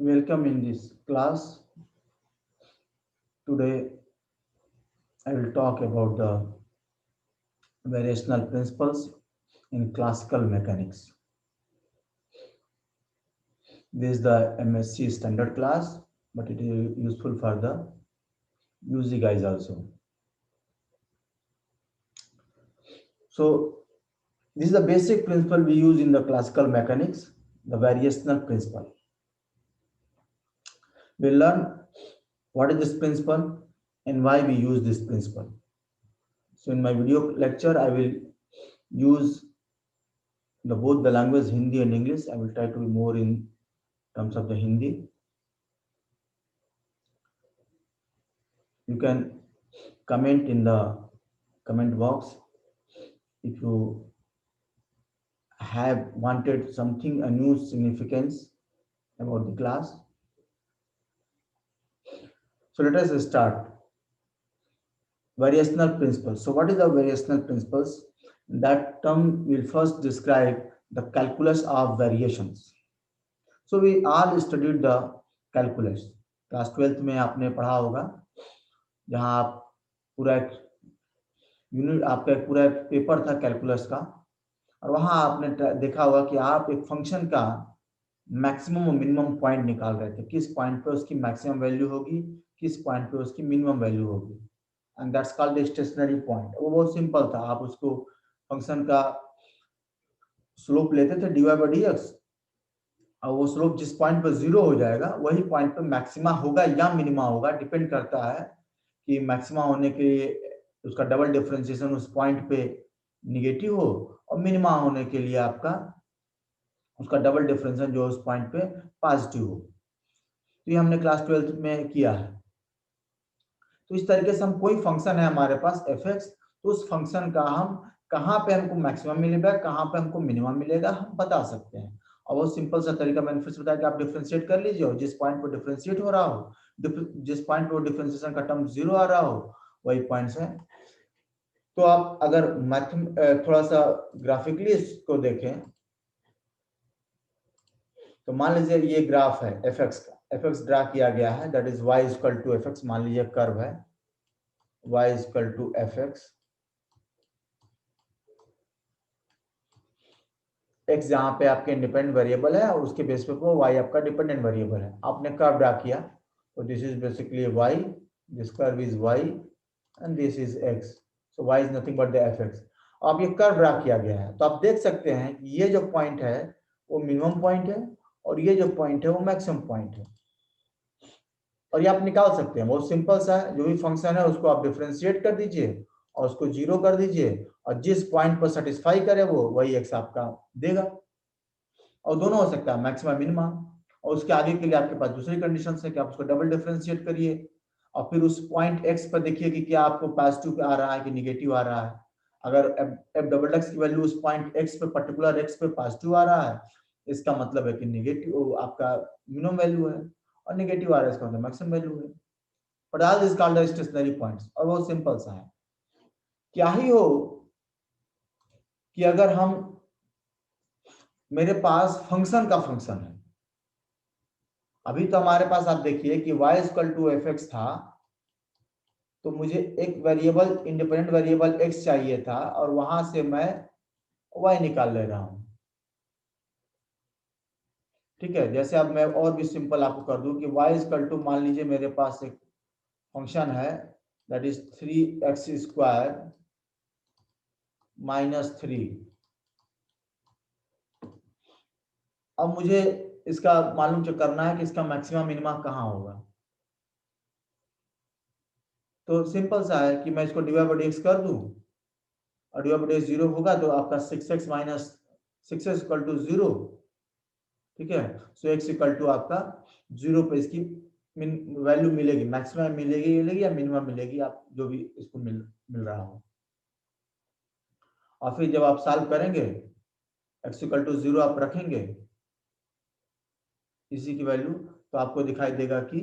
Welcome in this class. Today I will talk about the variational principles in classical mechanics. This is the MSc standard class, but it is useful for the UG guys also. So this is the basic principle we use in the classical mechanics, the variational principle. We'll learn what is this principle and why we use this principle. So in my video lecture, I will use both the language Hindi and English. I will try to be more in terms of the Hindi. You can comment in the comment box if you have wanted something, a new significance about the class. So let us start. Variational principles. So what is the variational principles? That term will first describe the calculus of variations. So we all studied the calculus. Class 12th में आपने पढ़ा होगा, जहां आप पूरा एक unit, आपका एक पूरा पेपर था कैलकुलस का, और वहां आपने देखा होगा कि आप एक फंक्शन का मैक्सिमम और मिनिमम पॉइंट निकाल रहे थे, किस पॉइंट पे उसकी मैक्सिमम वैल्यू होगी, किस पॉइंट पे उसकी मिनिमम वैल्यू होगी, and that's called the stationary point. वो बहुत सिंपल था, आप उसको फंक्शन का स्लोप लेते थे dy बाई dx, और वो स्लोप जिस पॉइंट पर जीरो हो जाएगा वही पॉइंट पे मैक्सिमा होगा या मिनिमा होगा, डिपेंड करता है कि मैक्सिमा होने के लिए उसका डबल डिफरेंशिएशन उस पॉइंट पे निगेटिव हो, और मिनिमा होने के लिए आपका उसका डबल डिफरेंशिएशन जो उस पॉइंट पे पॉजिटिव हो। तो ये हमने क्लास 12th में किया है। तो इस तरीके से हम कोई फंक्शन है हमारे पास f(x), तो उस फंक्शन का हम कहाँ पे हमको मैक्सिमम मिलेगा, कहाँ पे हमको मिनिमम मिलेगा, हम बता सकते हैं। और वो सिंपल सा तरीका मैंने फिर से बताया कि आप डिफरेंशिएट कर लीजिए, और जिस पॉइंट पर डिफरेंशिएट हो रहा हो, जिस पॉइंट पर डिफरेंशिएशन का टर्म जीरो आ रहा हो, वही पॉइंट्स है। तो आप अगर थोड़ा सा ग्राफिकली इसको देखें, तो मान लीजिए ये ग्राफ है f(x) का, f(x) ड्रा किया गया है, that is y equal to f(x), मान लीजिए कर्व है y equal to f(x), x जहां पे आपके इंडिपेंडेंट वेरिएबल है और उसके बेस पे y आपका डिपेंडेंट वेरिएबल है। आपने कर्व ड्रा किया, तो this is basically y, this curve is y and this is x, so y is nothing but the f(x). अब ये कर्व ड्रा किया गया है, तो आप देख सकते हैं कि ये जो पॉइंट है वो मिनिमम पॉइंट है, और ये जो पॉइंट है वो मैक्सिमम पॉइंट है, और ये आप निकाल सकते हैं। बहुत सिंपल सा है, जो भी फंक्शन है उसको आप डिफरेंशिएट कर दीजिए और उसको जीरो कर दीजिए, और जिस पॉइंट पर सेटिस्फाई करे वो वही x आपका देगा, और दोनों हो सकता है मैक्सिमम मिनिमम। और उसके आगे के लिए आपके पास दूसरी कंडीशन है कि आप उसको डबल डिफरेंशिएट करिए, और फिर उस पॉइंट x पर देखिए कि क्या आपको पॉजिटिव आ रहा है कि निगेटिव आ रहा है। अगर f डबल एक्स की वैल्यू उस पॉइंट x पे, पर्टिकुलर x पे पॉजिटिव आ रहा है, इसका मतलब है कि निगेटिव आपका मिनिमम वैल्यू है, और निगेटिव आ रहा है इसका मतलब मैक्सिमम वैल्यू है। But all this called stationary points. और वो सिंपल सा है, क्या ही हो कि अगर हम, मेरे पास फंक्शन का फंक्शन है, अभी तो हमारे पास आप देखिए कि y इक्वल टू f(x) था, तो मुझे एक वेरिएबल, इंडिपेंडेंट वेरिएबल x चाहिए था, और वहां से मैं y निकाल ले रहा हूं। ठीक है, जैसे अब मैं और भी सिंपल आपको कर दूं कि y इक्वल टू, मान लीजिए मेरे पास एक फंक्शन है दैट इज 3x² माइनस 3। अब मुझे इसका मालूम करना है कि इसका मैक्सिमम मिनिमम कहाँ होगा। तो सिंपल सा है कि मैं इसको डिवाइड बाई dx कर दूं, और डिवाइड बाई dx जीरो होगा, तो आपका 6x minus 6x equal to zero. ठीक है, सो x इक्वल टू आपका जीरो पे इसकी वैल्यू मिलेगी, मैक्सिमम मिलेगी या मिनिमम मिलेगी, आप जो भी इसको मिल रहा हो। और फिर जब आप सॉल्व करेंगे, x इक्वल टू जीरो आप रखेंगे इसी की वैल्यू, तो आपको दिखाई देगा कि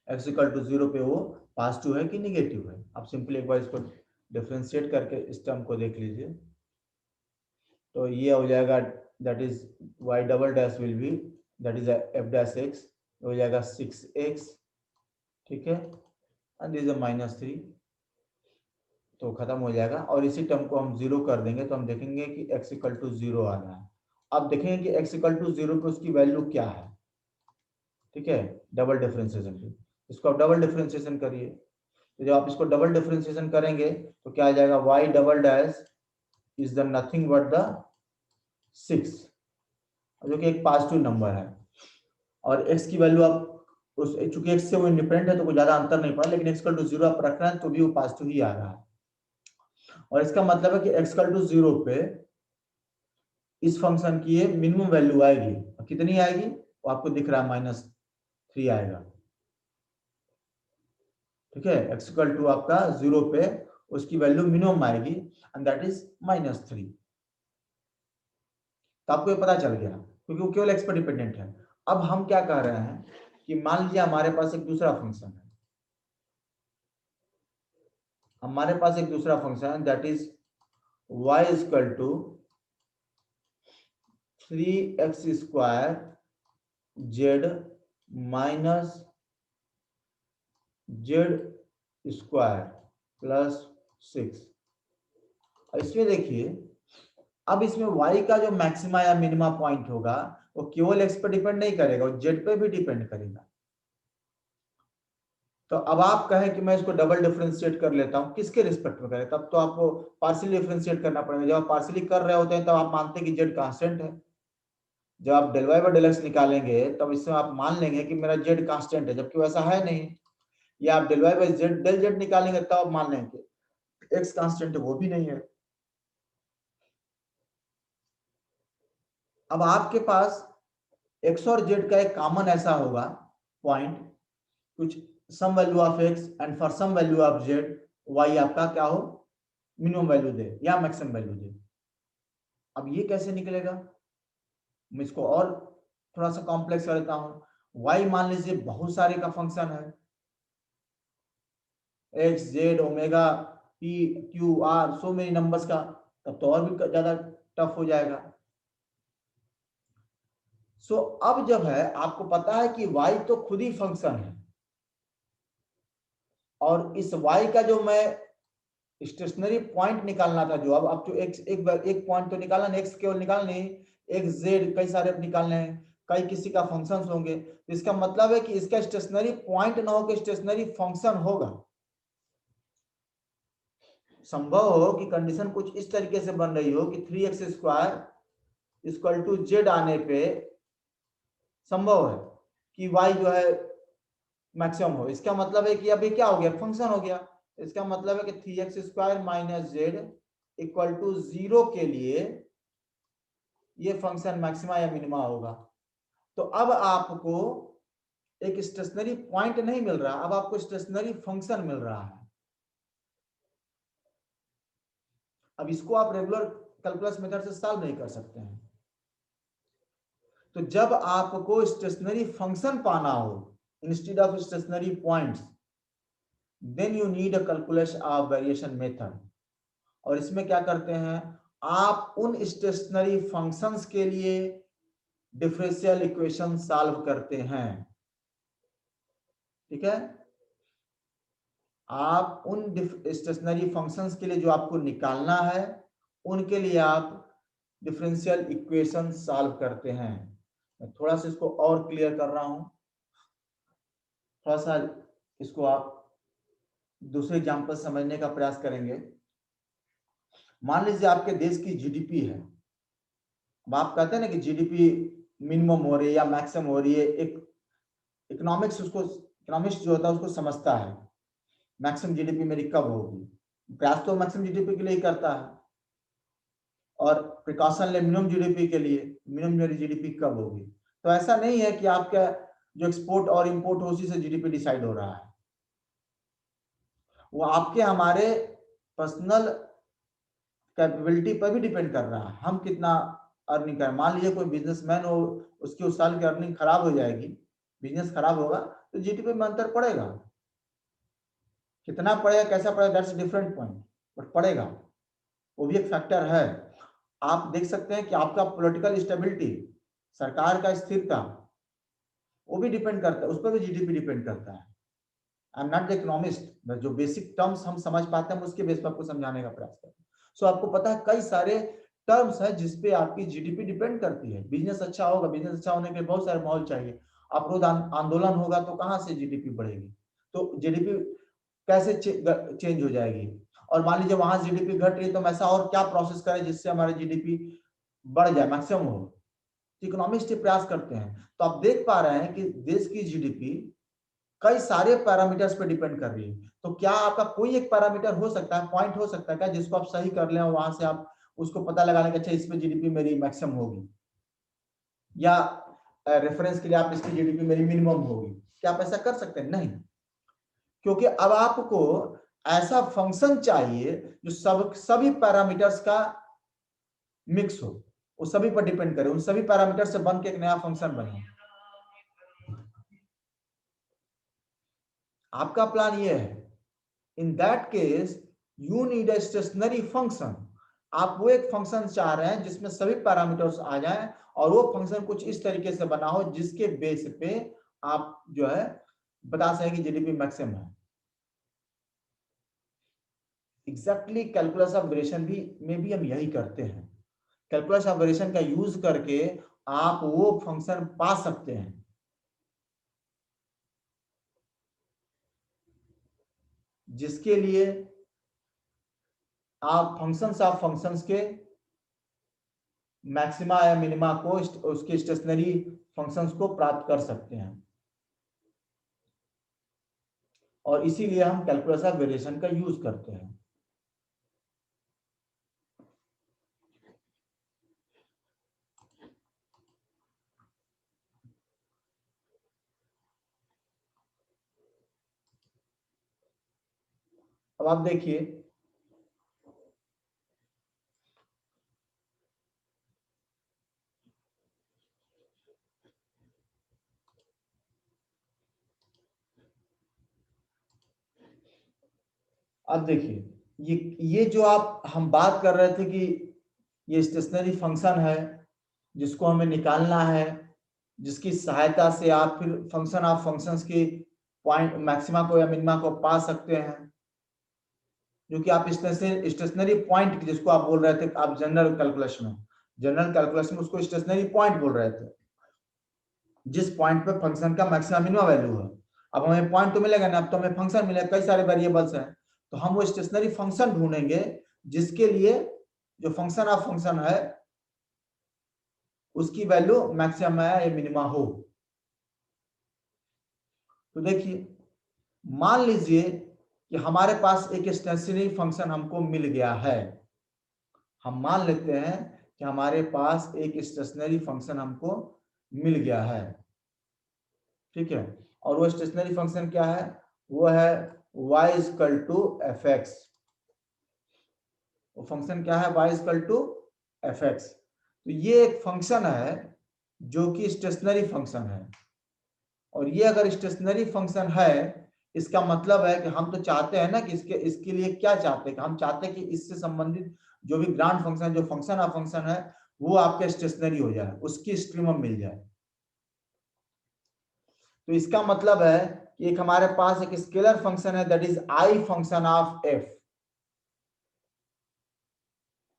x इक्वल टू जीरो पे वो पॉजिटिव है कि निगेटिव है। आप सिंपली एक बार इसको डिफरेंशिएट करके इस टर्म को देख लीजिए, तो ये हो जाएगा that is y double dash will be that is F dash x, हो जाएगा 6x, ठीक है, एंड दिस इज -3, तो खत्म हो जाएगा। और इसी टर्म को हम 0 कर देंगे तो हम देखेंगे कि x इक्वल टू 0 आ रहा है। अब देखेंगे कि x इक्वल टू 0 पे उसकी वैल्यू क्या है, ठीक है, डबल डिफरेंशिएशन पे। इसको आप डबल डिफरेंशिएशन करिए, तो जब आप इसको डबल डिफरेंशिएशन करेंगे तो क्या आ जाएगा, y double dash is the nothing but the 6, जो कि एक पॉजिटिव नंबर है। और x की वैल्यू आप उस, चूंकि x से वो इंडिपेंडेंट है तो कोई ज्यादा अंतर नहीं पड़ा, लेकिन x इक्वल टू 0 आप रख रहे हैं तो भी वो पॉजिटिव ही आ रहा है। और इसका मतलब है कि x इक्वल टू 0 पे इस फंक्शन की ये मिनिमम वैल्यू आएगी, और कितनी आएगी वो आपको दिख रहा है, -3 आएगा, ठीक है। x इक्वल टू आपका 0 पे उसकी वैल्यू मिनिमम आएगी एंड दैट इज -3। तो आपको ये पता चल गया क्योंकि वो केवल x पर डिपेंडेंट है। अब हम क्या कह रहे हैं कि मान लीजिए हमारे पास एक दूसरा फंक्शन है, हमारे पास एक दूसरा फंक्शन है that is y equal to 3x square z minus z square plus 6। इसमें देखिए, अब इसमें y का जो मैक्सिमा या मिनिमा पॉइंट होगा वो केवल x पर डिपेंड नहीं करेगा, वो z पे भी डिपेंड करेगा। तो अब आप कहें कि मैं इसको डबल डिफरेंशिएट कर लेता हूं, किसके रिस्पेक्ट में करें, तब तो आपको पार्शियली डिफरेंशिएट करना पड़ेगा। जब आप पार्शियली कर रहे होते हैं तब आप मानते हैं कि z कांस्टेंट है। जब आप del y by del x निकालेंगे तब इसमें आप मान लेंगे कि मेरा z कांस्टेंट है, जबकि वैसा है नहीं। या आप del y by z del z निकालेंगे तब आप मान लेंगे x कांस्टेंट है, वो भी नहीं है। अब आपके पास x और z का एक कॉमन ऐसा होगा पॉइंट, कुछ some value of x and for some value of z y आपका क्या हो, मिनिमम वैल्यू दे या मैक्सिमम वैल्यू दे। अब ये कैसे निकलेगा, मैं इसको और थोड़ा सा कॉम्प्लेक्स कर देता हूं। y मान लीजिए बहुत सारे का फंक्शन है, x z omega p q r so many numbers का, तब तो और भी ज्यादा टफ हो जाएगा। सो अब जब है आपको पता है कि y तो खुद ही फंक्शन है, और इस y का जो मैं स्टेशनरी पॉइंट निकालना था, जो अब जो एक पॉइंट तो निकालना नहीं, x केवल निकालना नहीं, x z कई सारे निकालने हैं, कई किसी का फंक्शन होंगे, तो इसका मतलब है कि इसका स्टेशनरी पॉइंट ना हो, स्टेशनरी फंक्शन होगा। संभव हो कि कंडीशन कुछ इस तरीके से बन रही हो कि 3x square equal to Z आने पे संभव है कि y जो है मैक्सिमम हो। इसका मतलब है कि अभी क्या हो गया, फंक्शन हो गया। इसका मतलब है कि 3x square minus z equal to 0 के लिए ये फंक्शन मैक्सिमा या मिनिमा होगा। तो अब आपको एक स्टेशनरी पॉइंट नहीं मिल रहा, अब आपको स्टेशनरी फंक्शन मिल रहा है। अब इसको आप रेगुलर कैलकुलस मेथड से सॉल्व नहीं कर सकते हैं। तो जब आपको स्टेशनरी फंक्शन पाना हो instead of stationary points, then you need a calculus of variation method. और इसमें क्या करते हैं, आप उन स्टेशनरी फंक्शंस के लिए डिफरेंशियल इक्वेशन सॉल्व करते हैं, ठीक है। आप उन स्टेशनरी फंक्शंस के लिए जो आपको निकालना है, उनके लिए आप डिफरेंशियल इक्वेशन सॉल्व करते हैं। मैं थोड़ा सा इसको और क्लियर कर रहा हूं, थोड़ा सा इसको आप दूसरे एग्जांपल समझने का प्रयास करेंगे। मान लीजिए आपके देश की जीडीपी है, अब आप कहते हैं ना कि जीडीपी मिनिमम हो रही है या मैक्सिमम हो रही है, एक इकोनॉमिक्स उसको, इकोनॉमिक्स जो होता है उसको समझता है मैक्सिमम जीडीपी मेरी कब होगी। प्रयास तो मैक्सिमम जीडीपी के लिए ही करता है, और प्रिकॉशन ले मिनिमम जीडीपी के लिए, मिनिमम मेरी जीडीपी कब होगी। तो ऐसा नहीं है कि आपका जो एक्सपोर्ट और इंपोर्ट हो उसी से जीडीपी डिसाइड हो रहा है, वो आपके हमारे पर्सनल कैपेबिलिटी पर भी डिपेंड कर रहा है, हम कितना अर्निंग करें। मान लीजिए कोई बिजनेसमैन हो, उसकी उस साल की अर्निंग खराब हो जाएगी, बिजनेस खराब होगा तो जीडीपी में अंतर पड़ेगा, कितना पड़ेगा कैसा पड़ेगा दैट्स डिफरेंट पॉइंट, बट पड़ेगा, वो भी एक फैक्टर है। आप देख सकते हैं कि आपका पॉलिटिकल स्टेबिलिटी, सरकार का स्थिरता, वो भी डिपेंड करता है, उस पर भी जीडीपी डिपेंड करता है। I am not the economist, जो बेसिक टर्म्स हम समझ पाते हैं उसके बेस पर आपको समझाने का प्रयास करते हैं। सो आपको पता है कई सारे टर्म्स है जिसपे आपकी जीडीपी डिपेंड करती है। बिजनेस अच्छा होगा, बिजनेस अच्छा होने के लिए बहुत सारे माहौल चाहिए। अवरोध आंदोलन होगा तो कहाँ से जीडीपी बढ़ेगी, तो जीडीपी कैसे चेंज हो जाएगी। और मान लीजिए वहां जीडीपी घट रही है तो हम ऐसा और क्या प्रोसेस करें जिससे हमारी जीडीपी बढ़ जाए, मैक्सिमम हो। इकोनॉमिस्ट प्रयास करते हैं। तो आप देख पा रहे हैं कि देश की जीडीपी कई सारे पैरामीटर्स पे डिपेंड कर रही है। तो क्या आपका कोई एक पैरामीटर हो सकता है, पॉइंट हो सकता है क्या, जिसको आप सही कर लें और वहां से आप उसको पता लगा लें कि अच्छा इस पे जीडीपी मेरी मैक्सिमम होगी, या रेफरेंस के लिए आप इसकी जीडीपी मेरी मिनिमम होगी? क्या आप ऐसा कर सकते हैं? नहीं, क्योंकि अब आपको ऐसा फंक्शन चाहिए जो सभी पैरामीटर्स का मिक्स हो, वो सभी पर डिपेंड करे, उन सभी पैरामीटर से बन के एक नया फंक्शन बने। आपका प्लान ये है, in that case you need a stationary function. आप वो एक फंक्शन चाह रहे हैं जिसमें सभी पैरामीटर्स आ जाएं और वो फंक्शन कुछ इस तरीके से बना हो जिसके बेस पे आप जो है बता सकें कि जीडीपी मैक्सिमम है। एग्जैक्टली कैलकुलस ऑफ वेरिएशन भी में भी हम यही करते हैं। कैलकुलस ऑफ वेरिएशन का यूज करके आप वो फंक्शन पा सकते हैं जिसके लिए आप फंक्शंस ऑफ फंक्शंस के मैक्सिमा या मिनिमा को उसके स्टेशनरी फंक्शंस को प्राप्त कर सकते हैं। और इसीलिए हम कैलकुलस ऑफ वेरिएशन का यूज करते हैं। अब आप देखिए, अब देखिए ये जो आप हम बात कर रहे थे कि ये स्टेशनरी फंक्शन है जिसको हमें निकालना है, जिसकी सहायता से आप फिर फंक्शन ऑफ फंक्शंस की पॉइंट मैक्सिमा को या मिनिमा को पा सकते हैं, जो कि आप स्टेशनरी पॉइंट जिसको आप बोल रहे थे, आप जनरल कैलकुलस में उसको स्टेशनरी पॉइंट बोल रहे थे, जिस पॉइंट पे फंक्शन का मैक्सिमम मिनिमम वैल्यू है। अब हमें पॉइंट तो मिलेगा ना, अब तो हमें फंक्शन मिलेगा, कई सारे वेरिएबल्स हैं, तो हम वो स्टेशनरी फंक्शन ढूंढेंगे जिसके लिए जो फंक्शन ऑफ फंक्शन है उसकी वैल्यू मैक्सिमम है या मिनिमा हो। तो देखिए, मान लीजिए कि हमारे पास एक स्टेशनरी फंक्शन हमको मिल गया है। हम मान लेते हैं कि हमारे पास एक स्टेशनरी फंक्शन हमको मिल गया है, ठीक है। और वो स्टेशनरी फंक्शन क्या है? वो है y equal to f x. वो फंक्शन क्या है? y equal to f x. तो ये एक फंक्शन है जो कि स्टेशनरी फंक्शन है। और ये अगर स्टेशनरी फंक्शन है, इसका मतलब है कि हम तो चाहते हैं ना कि इसके लिए क्या चाहते हैं कि हम चाहते हैं कि इससे संबंधित जो भी ग्रांड फंक्शन, जो फंक्शन ऑफ फंक्शन है, वो आपके स्टेशनरी हो जाए, उसकी स्ट्रीम मिल जाए। तो इसका मतलब है कि एक हमारे पास एक स्केलर फंक्शन है that is I function of F.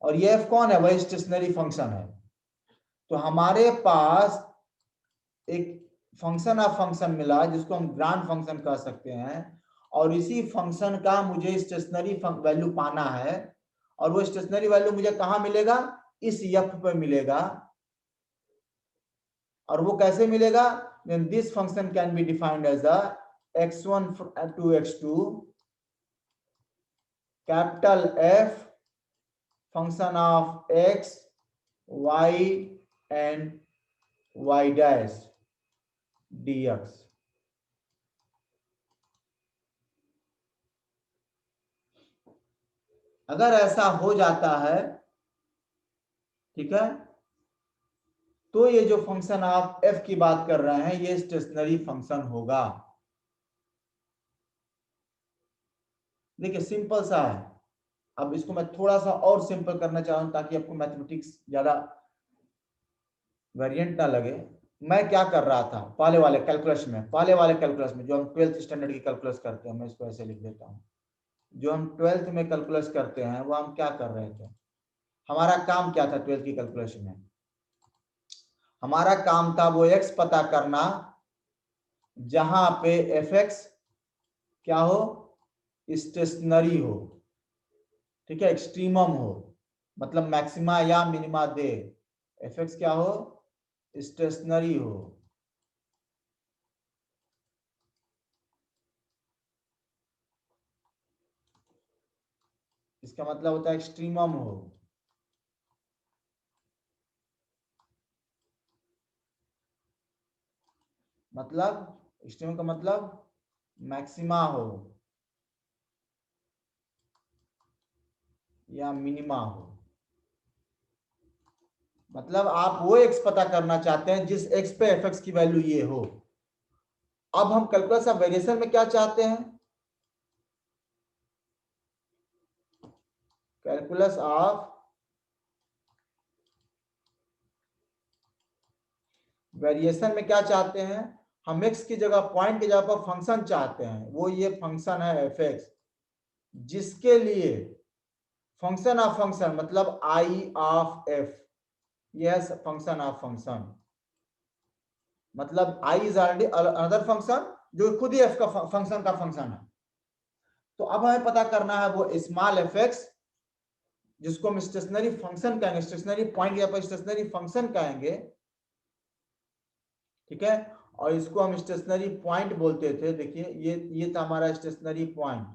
और ये एफ कौन है? वही स्टेशनरी फंक्शन है। तो हमारे पास एक फंक्शन ऑफ फंक्शन मिला जिसको हम ग्रांड फंक्शन कह सकते हैं, और इसी फंक्शन का मुझे स्टेशनरी वैल्यू पाना है। और वो स्टेशनरी वैल्यू मुझे कहां मिलेगा? इस एफ पे मिलेगा। और वो कैसे मिलेगा? then this function can be defined as a x1 to x2 capital F function of x, y and y dash dx। अगर ऐसा हो जाता है, ठीक है, तो ये जो फंक्शन आप f की बात कर रहे हैं ये स्टेशनरी फंक्शन होगा। देखिए सिंपल सा है। अब इसको मैं थोड़ा सा और सिंपल करना चाह रहा हूं ताकि आपको मैथमेटिक्स ज्यादा वेरिएंट ना लगे। मैं क्या कर रहा था पहले वाले कैलकुलस में जो हम 12th स्टैंडर्ड की कैलकुलस करते हैं, मैं इसको ऐसे लिख देता हूँ, जो हम 12th में कैलकुलस करते हैं वो हम क्या कर रहे थे, हमारा काम क्या था 12th की कैलकुलस में, हमारा काम था वो एक्स पता करना जहां पे एफ एक्स क्या हो, स्टेशनरी हो, ठीक है, एक्सट्रीमम हो, मतलब मैक्सिमा या मिनिमा दे, एफ एक्स क्या हो, स्टेशनरी हो, इसका मतलब होता है एक्सट्रीमम हो, मतलब एक्सट्रीमम का मतलब मैक्सिमा हो या मिनिमा हो, मतलब आप वो एक्स पता करना चाहते हैं जिस एक्स पे एफ एक्स की वैल्यू ये हो। अब हम कैलकुलस ऑफ वेरिएशन में क्या चाहते हैं, कैलकुलस ऑफ वेरिएशन में क्या चाहते हैं, हम एक्स की जगह पॉइंट की जगह पर फंक्शन चाहते हैं, वो ये फंक्शन है एफ एक्स, जिसके लिए फंक्शन ऑफ फंक्शन मतलब आई ऑफ एफ, यह फंक्शन ऑफ फंक्शन, मतलब I is already another function जो खुद ही एफ का फंक्शन है। तो अब हमें पता करना है वो स्मॉल एफ एक्स जिसको हम स्टेशनरी फंक्शन कहेंगे, स्टेशनरी पॉइंट या पर स्टेशनरी फंक्शन कहेंगे, ठीक है, और इसको हम स्टेशनरी पॉइंट बोलते थे। देखिए ये था हमारा स्टेशनरी पॉइंट,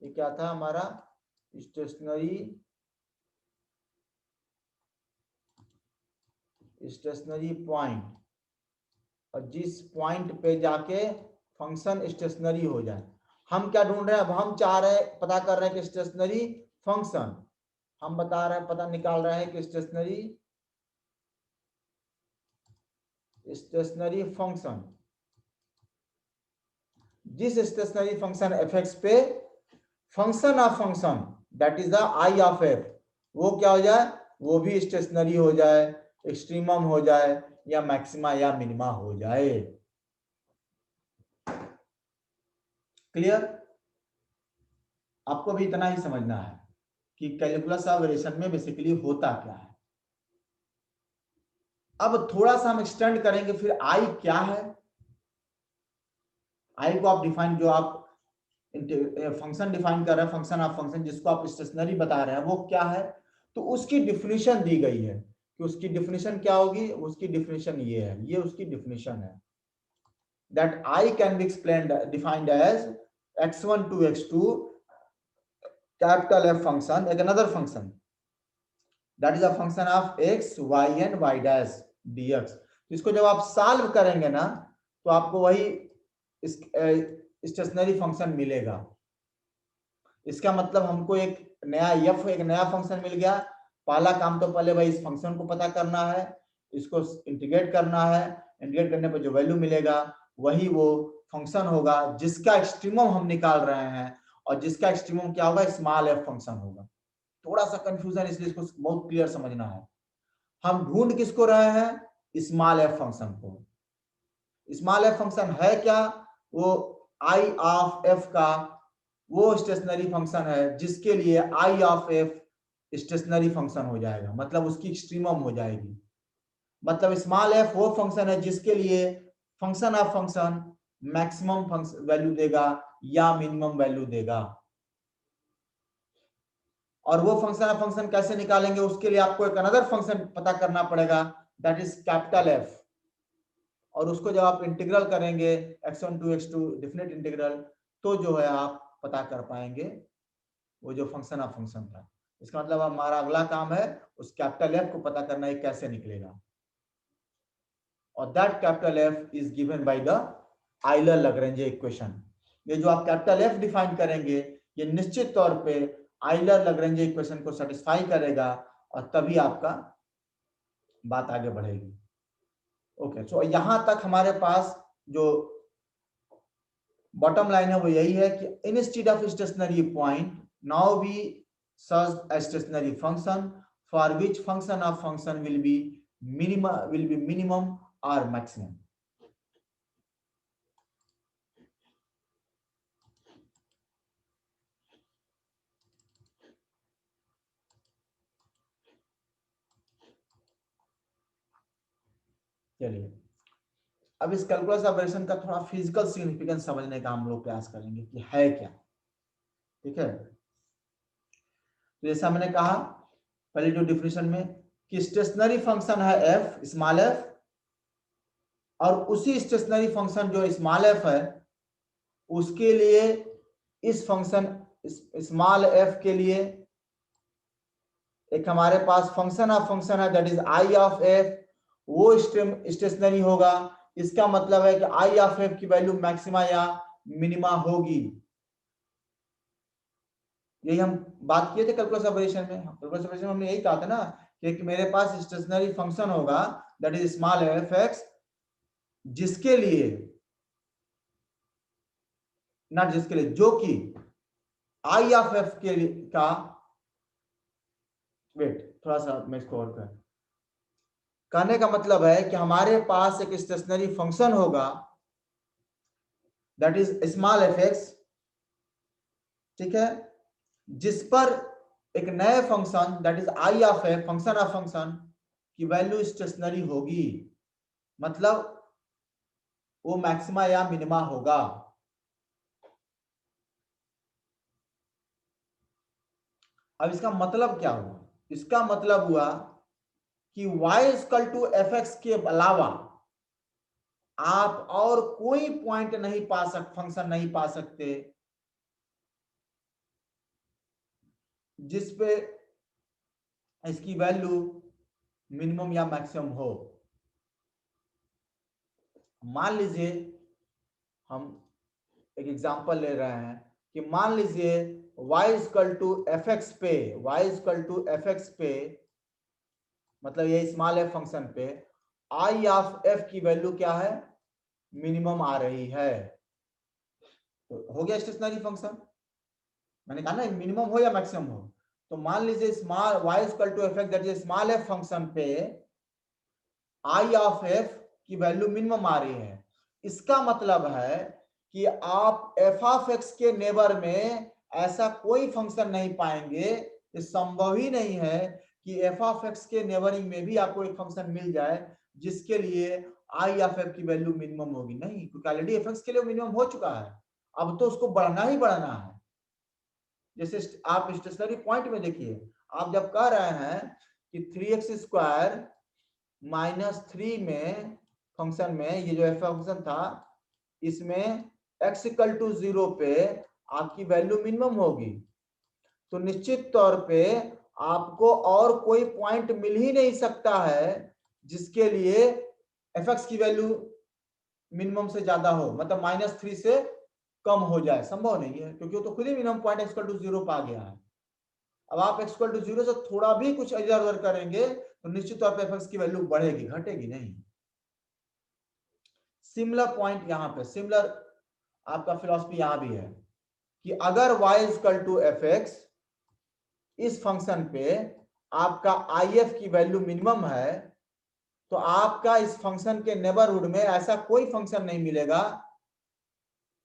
ये क्या था हमारा स्टेशनरी पॉइंट, और जिस पॉइंट पे जाके फंक्शन स्टेशनरी हो जाए। हम क्या ढूंढ रहे हैं, अब हम चाह रहे हैं, पता कर रहे हैं कि स्टेशनरी फंक्शन, हम बता रहे हैं, पता निकाल रहे हैं कि स्टेशनरी फंक्शन, जिस स्टेशनरी फंक्शन एफ एक्स पे function of function that is the I of F, वो क्या हो जाए, वो भी स्टेशनरी हो जाए, एक्सट्रीमम हो जाए, या मैक्सिमा या मिनिमा हो जाए। क्लियर, आपको भी इतना ही समझना है कि कैलकुलस ऑफ वेरिएशन में बेसिकली होता क्या है। अब थोड़ा सा हम एक्सटेंड करेंगे, फिर आई क्या है, आई को आप डिफाइन, जो आप फंक्शन डिफाइन कर रहे हैं, फंक्शन ऑफ फंक्शन जिसको आप स्टेशनरी बता रहे हैं वो क्या है, तो उसकी डिफिनीशन दी गई है कि उसकी डिफिनीशन क्या होगी, उसकी डिफिनीशन ये है, ये उसकी डिफिनीशन है, that I can be explained defined as x1 to x2 capital F function, एक another function that is a function of x y and y dash dx। इसको जब आप सॉल्व करेंगे ना तो आपको वही स्टेशनरी फंक्शन मिलेगा। इसका मतलब हमको एक नया फंक्शन मिल गया। पहला काम तो पहले भाई इस फंक्शन को पता करना है, इसको इंटीग्रेट करना है, इंटीग्रेट करने पर जो वैल्यू मिलेगा वही वो फंक्शन होगा जिसका एक्सट्रीमम हम निकाल रहे हैं, और जिसका एक्सट्रीमम क्या होगा, स्मॉल एफ फंक्शन होगा। थोड़ा सा कंफ्यूजन, इसलिए इसको बहुत क्लियर समझना है। हम ढूंढ किसको रहे हैं, स्मॉल एफ फंक्शन को। स्मॉल एफ फंक्शन है क्या, वो आई ऑफ एफ का वो स्टेशनरी फंक्शन है जिसके लिए आई ऑफ एफ स्टेशनरी फंक्शन हो जाएगा, मतलब उसकी एक्सट्रीमम हो जाएगी। मतलब स्मॉल एफ वो फंक्शन है जिसके लिए function of function maximum value देगा या मिनिमम वैल्यू देगा। और वो फंक्शन ऑफ फंक्शन कैसे निकालेंगे, उसके लिए आपको एक अनदर फंक्शन पता करना पड़ेगा, दैट इज कैपिटल एफ। और उसको जब आप इंटीग्रल करेंगे x1 to x2 definite integral, तो जो है आप पता कर पाएंगे वो जो फंक्शन ऑफ फंक्शन था। इसका मतलब हमारा अगला काम है उस कैपिटल एफ को पता करना है कैसे निकलेगा, और that capital F is given by the Euler Lagrange equation. ये जो आप कैपिटल एफ डिफाइन करेंगे ये निश्चित तौर पे आइलर लैग्रेंजे इक्वेशन को सेटिस्फाई करेगा, और तभी आपका बात आगे बढ़ेगी। ओके, सो यहां तक हमारे पास जो बॉटम लाइन है वो यही है कि instead of stationary point now we search a stationary function for which function of function will be minimum or maximum. चलिए अब इस कैलकुलस ऑपरेशन का थोड़ा फिजिकल सिग्निफिकेंस समझने का हम लोग प्रयास करेंगे कि है क्या। ठीक है, तो जैसा मैंने कहा पहले जो डिफिनेशन में कि स्टेशनरी फंक्शन है एफ स्मॉल एफ, और उसी स्टेशनरी फंक्शन जो स्मॉल एफ है उसके लिए इस फंक्शन स्मॉल एफ के लिए एक हमारे पास फंक्शन है that is I of F, वो स्टेशनरी होगा। इसका मतलब है कि आई ऑफ एफ की वैल्यू मैक्सिमा या मिनिमा होगी। यही हम बात किए थे कैलकुलस ऑपरेशन में। कैलकुलस ऑपरेशन में हमने यही कहा था ना कि मेरे पास स्टेशनरी फंक्शन होगा that is small F x, जिसके लिए नॉट जिसके लिए जो कि आई ऑफ एफ के लिए का वेट थोड़ा सा मैं इसको और कर कहने का मतलब है कि हमारे पास एक स्टेशनरी फंक्शन होगा that is small F x, ठीक है, जिस पर एक नए function that is I of F function of function की वैल्यू स्टेशनरी होगी, मतलब वो मैक्सिमा या मिनिमा होगा। अब इसका मतलब क्या हुआ? इसका मतलब हुआ कि y equal to f x के अलावा आप और कोई पॉइंट नहीं पा सकते, फंक्शन नहीं पा सकते जिस पे इसकी वैल्यू मिनिमम या मैक्सिमम हो। मान लीजिए हम एक एग्जांपल ले रहे हैं कि मान लीजिए y equal to f x पे, y equal to f x पे मतलब ये स्मॉल एफ फंक्शन पे आई ऑफ एफ की वैल्यू क्या है? मिनिमम आ रही है। तो हो गया स्टेशनरी फंक्शन। मैंने कहा ना मिनिमम हो या मैक्सिमम हो। तो मान लीजिए small y equal to f x that is small f function पे आई ऑफ एफ की वैल्यू मिनिमम आ रही है। इसका मतलब है कि आप एफ ऑफ एक्स के नेबर में ऐसा कोई फंक्शन नहीं पाएंगे, ये संभव ही नहीं है कि एफ ऑफ एक्स के नेबरिंग में भी आपको एक फंक्शन मिल जाए जिसके लिए आई ऑफ एफ की वैल्यू मिनिमम होगी। नहीं, क्योंकि ऑलरेडी एफ एक्स के लिए मिनिमम हो चुका है, अब तो उसको बढ़ना ही बढ़ना है। जैसे आप स्टेशनरी पॉइंट में देखिए, आप जब कह रहे हैं कि 3x² -3 में फंक्शन में ये जो फंक्शन था इसमें x इक्वल टू 0 पे आपकी वैल्यू मिनिमम होगी, तो निश्चित तौर पे आपको और कोई पॉइंट मिल ही नहीं सकता है जिसके लिए एफ एक्स की वैल्यू मिनिमम से ज्यादा हो, मतलब -3 से कम हो जाए। संभव नहीं है क्योंकि वो तो खुद ही minimum point x equal to 0 पा गया है। अब आप x इक्वल टू 0 से थोड़ा भी कुछ इधर उधर करेंगे तो निश्चित तौर पे एफ एक्स की वैल्यू बढ़ेगी, घटेगी नहीं। सिमिलर पॉइंट यहां पे, सिमिलर आपका फिलॉसफी यहां भी है कि अगर y equal to f x इस फंक्शन पे आपका आई एफ की वैल्यू मिनिमम है, तो आपका इस फंक्शन के नेबरहुड में ऐसा कोई फंक्शन नहीं मिलेगा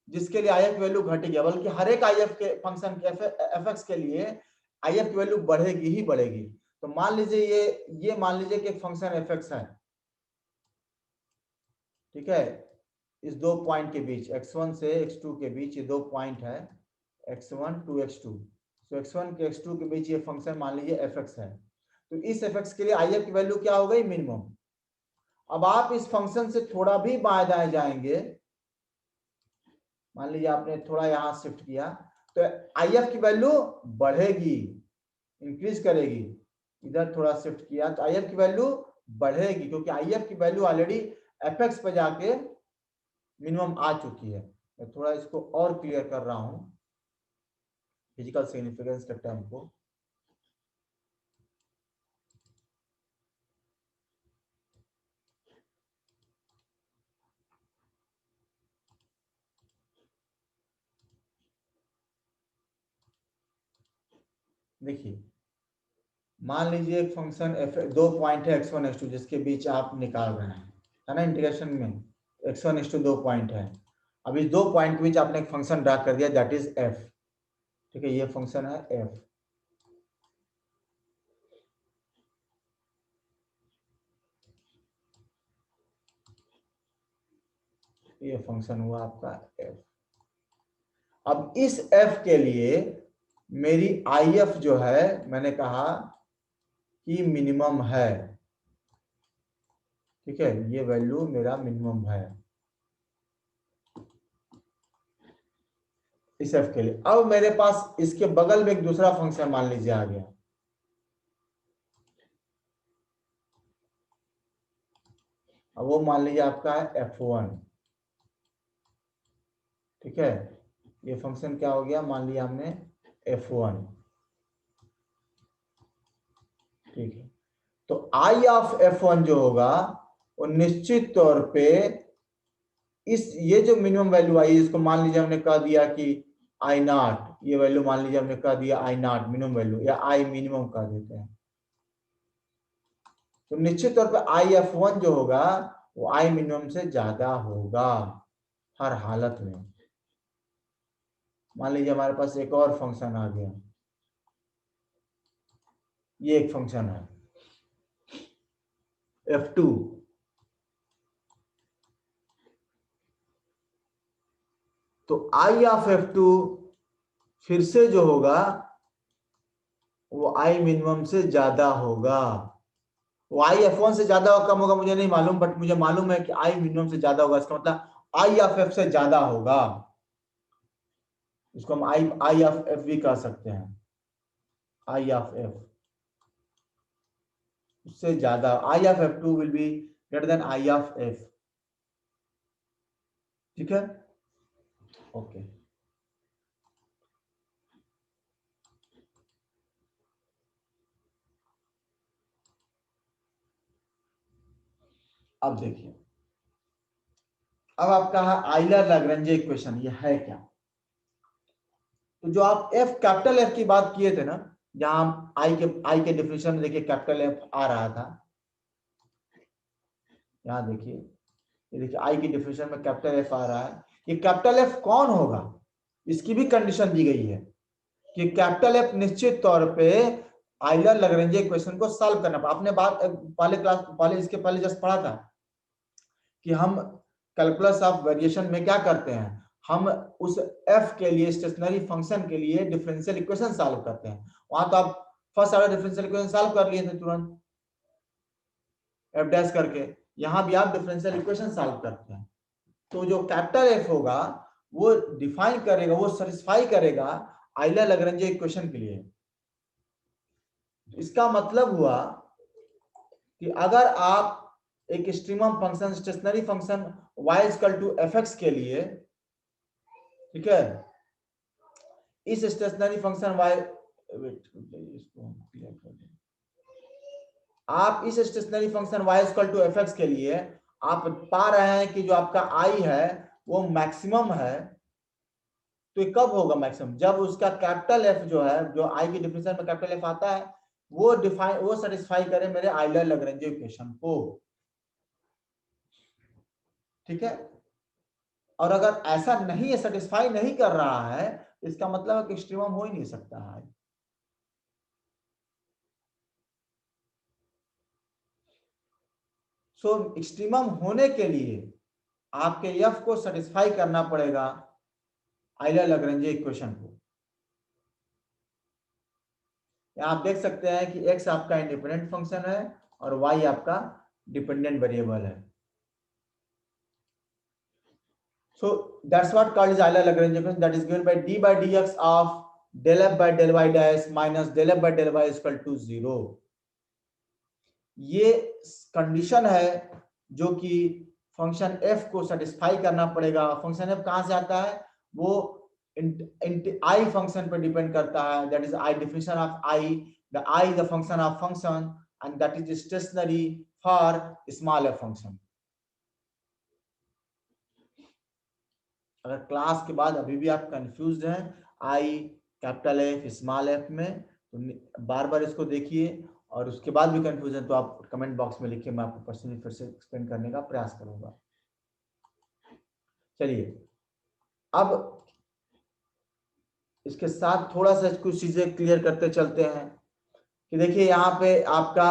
जिसके लिए आई एफ की वैल्यू घटेगी, बल्कि हर एक आई एफ के फंक्शन के एफ एक्स के लिए आई एफ की वैल्यू बढ़ेगी ही बढ़ेगी। तो मान लीजिए ये मान लीजिए कि एक फंक्शन एफ एक्स है, ठीक है, इस दो पॉइंट के बीच x1 से x2 के बीच ये दो पॉइंट है x1 टू x2, तो x1 के x2 के बीच ये फंक्शन मान लीजिए fx है, तो इस fx के लिए आई एफ की वैल्यू क्या हो गई? मिनिमम। अब आप इस फंक्शन से थोड़ा भी बाएं दाएं जाएंगे, मान लीजिए आपने थोड़ा यहां शिफ्ट किया तो आई एफ की वैल्यू बढ़ेगी, इंक्रीज करेगी। इधर थोड़ा शिफ्ट किया तो आई एफ की वैल्यू बढ़ेगी, क्योंकि आई एफ की वैल्यू ऑलरेडी एफ एक्स पे जाके मिनिमम आ चुकी है। मैं थोड़ा इसको और क्लियर कर रहा हूं फिजिकल सिग्निफिकेंस के टर्म को। देखिए मान लीजिए एक फंक्शन एफ, दो पॉइंट है x1 x2 जिसके बीच आप निकाल रहे हैं, है ना, इंटीग्रेशन में x1:2 पॉइंट है। अब इस 2 पॉइंट के बीच आपने एक फंक्शन ड्रा कर दिया, दैट इज f। ठीक है, ये फंक्शन है f। ये फंक्शन हुआ आपका f। अब इस f के लिए मेरी if जो है, मैंने कहा कि मिनिमम है। ठीक है, ये वैल्यू मेरा मिनिमम है इस f के लिए। अब मेरे पास इसके बगल में एक दूसरा फंक्शन मान लीजिए आ गया, अब वो मान लीजिए आपका है f1। ठीक है, ये फंक्शन क्या हो गया, मान लिया हमने f1। ठीक है, तो आई ऑफ f1 जो होगा वो निश्चित तौर पे इस, ये जो मिनिमम वैल्यू आई इसको मान लीजिए हमने कह दिया कि आई नॉट, ये वैल्यू मान लीजिए हमने कह दिया आई नॉट मिनिमम वैल्यू, या आई मिनिमम कह देते हैं। तो निश्चित तौर पे आई f1 जो होगा वो आई मिनिमम से ज्यादा होगा हर हालत में। मान लीजिए हमारे पास एक और फंक्शन आ गया, ये एक फंक्शन है f2। तो आई ऑफ f2 फिर से जो होगा वो आई मिनिमम से ज्यादा होगा। वो आई f1 से ज्यादा और कम होगा मुझे नहीं मालूम, बट मुझे मालूम है कि आई मिनिमम से ज्यादा होगा। इसका मतलब आई ऑफ f से ज्यादा होगा। इसको हम आई ऑफ f भी कह सकते हैं। आई ऑफ f उससे ज्यादा, I of f2 will be greater than I of f। ठीक है, ओके। अब देखिए, अब आपका है आइलर लैग्रेंज इक्वेशन, ये है क्या? तो जो आप f कैपिटल F की बात किए थे ना, जहां आई के डिफिनेशन में देखिए कैपिटल F आ रहा था, यहां देखिए, ये देखिए आई की डिफिनेशन में कैपिटल F आ रहा है। ये कैपिटल F कौन होगा, इसकी भी कंडीशन दी गई है कि कैपिटल F निश्चित तौर पे आइलर लैग्रेंज इक्वेशन को सॉल्व करना। आपने बात पहले इसके पहले जस्ट पढ़ा था कि हम कैलकुलस ऑफ वेरिएशन में क्या करते हैं, हम उस f के लिए स्टेशनरी फंक्शन के लिए डिफरेंशियल इक्वेशन सॉल्व करते हैं। वहां तो आप first order differential equation solve कर लिए थे तुरंत f डैश करके, यहां भी आप डिफरेंशियल इक्वेशन सॉल्व करते हैं। तो जो कैपिटल F होगा वो डिफाइन करेगा, वो सेटिस्फाई करेगा आइलर लैग्रेंज इक्वेशन के लिए। इसका मतलब हुआ कि अगर आप एक extremum function, stationary function y equal to fx के लिए, ठीक है, इस स्टेशनरी फंक्शन y, इसको हम क्लियर कर दें, आप इस stationary function y equal to fx के लिए आप पा रहे हैं कि जो आपका i है वो मैक्सिमम है। तो ये कब होगा मैक्सिमम, जब उसका कैपिटल F जो है, जो i की डिफिनेशन में कैपिटल F आता है, वो सेटिस्फाई करे मेरे आइलर लैग्रेंज इक्वेशन को। ठीक है, और अगर ऐसा नहीं है, सेटिस्फाई नहीं कर रहा है, इसका मतलब है कि एक्सट्रीमम हो ही नहीं सकता है। सो एक्सट्रीमम होने के लिए आपके f को सेटिस्फाई करना पड़ेगा आइलर लैग्रेंज इक्वेशन को। यहां आप देख सकते हैं कि x आपका इंडिपेंडेंट फंक्शन है और y आपका डिपेंडेंट वेरिएबल है। So that's what called as Euler Lagrange equation, that is given by d by dx of del f by del y dash minus del f by del y is equal to 0। ये condition है जो कि function f को satisfy करना पड़ेगा। Function f कहां से आता है, वो आई फंक्शन पर डिपेंड करता है, that is I definition of I, the I the function of function and that is stationary for small f function. अगर क्लास के बाद अभी भी आप कंफ्यूज हैं आई कैपिटल F स्मॉल f में, तो बार बार इसको देखिए और उसके बाद भी कंफ्यूजन तो आप कमेंट बॉक्स में लिखिए, मैं आपको पर्सनली फिर से एक्सप्लेन करने का प्रयास करूंगा। चलिए अब इसके साथ थोड़ा सा कुछ चीजें क्लियर करते चलते हैं कि देखिए यहाँ पे आपका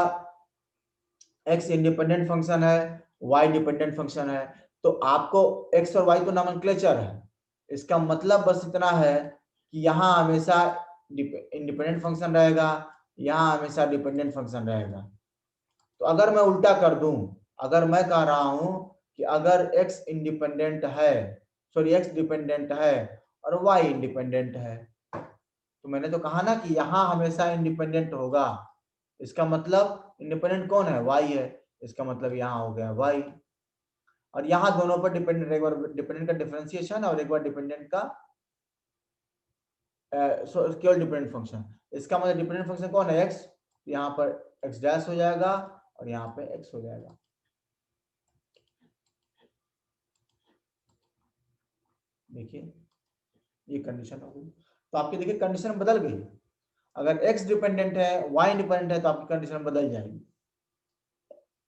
x इंडिपेंडेंट फंक्शन है, y डिपेंडेंट फंक्शन है, तो आपको x और y तो नॉमेनक्लेचर है। इसका मतलब बस इतना है कि यहाँ हमेशा इंडिपेंडेंट फंक्शन रहेगा, यहाँ हमेशा डिपेंडेंट फंक्शन रहेगा। तो अगर मैं उल्टा कर दूं, अगर मैं कह रहा हूं कि अगर x इंडिपेंडेंट है, सॉरी x डिपेंडेंट है और y इंडिपेंडेंट है, तो मैंने तो कहा ना कि यहाँ हमेशा इंडिपेंडेंट होगा। इसका मतलब इंडिपेंडेंट कौन है? y है। इसका मतलब यहाँ हो गया y, और यहाँ दोनों पर डिपेंडेंट, एक बार डिपेंडेंट का डिफरेंशिएशन और एक बार डिपेंडेंट का केवल डिपेंडेंट फंक्शन। इसका मतलब डिपेंडेंट फंक्शन कौन है? x, यहाँ पर x डैश हो जाएगा और यहाँ पे x हो जाएगा। देखिए ये कंडीशन हो गई, तो आपकी देखिए कंडीशन बदल गई। अगर x डिपेंडेंट है, y इंडिपेंडेंट है, तो आपकी कंडीशन बदल जाएगी।